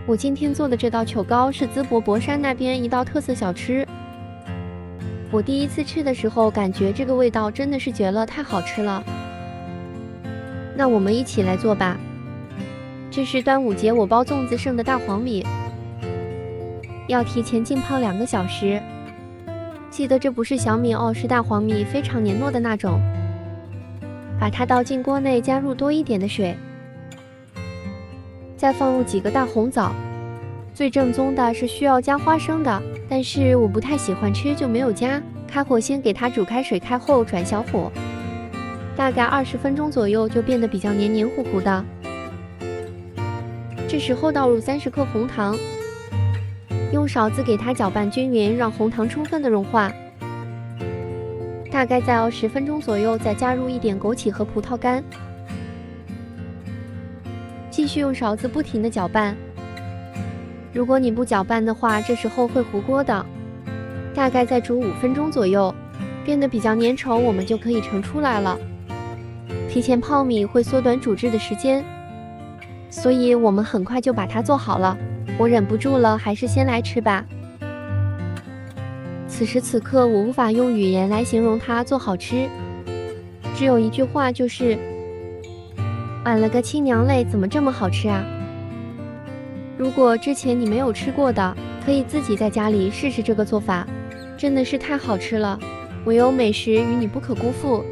我今天做的这道糗糕是淄博博山那边一道特色小吃。我第一次吃的时候，感觉这个味道真的是绝了，太好吃了。那我们一起来做吧。这是端午节我包粽子剩的大黄米，要提前浸泡2个小时。记得这不是小米哦，是大黄米，非常黏糯的那种。把它倒进锅内，加入多一点的水。再放入几个大红枣，最正宗的是需要加花生的，但是我不太喜欢吃，就没有加。开火先给它煮开，水开后转小火，大概20分钟左右就变得比较黏黏糊糊的。这时候倒入30克红糖，用勺子给它搅拌均匀，让红糖充分的融化。大概再熬10分钟左右，再加入一点枸杞和葡萄干。继续用勺子不停地搅拌，如果你不搅拌的话，这时候会糊锅的。大概再煮5分钟左右，变得比较粘稠，我们就可以盛出来了。提前泡米会缩短煮制的时间，所以我们很快就把它做好了。我忍不住了，还是先来吃吧。此时此刻，我无法用语言来形容它做好吃，只有一句话，就是晚了个亲娘嘞，怎么这么好吃啊？如果之前你没有吃过的，可以自己在家里试试这个做法，真的是太好吃了。唯有美食与你不可辜负。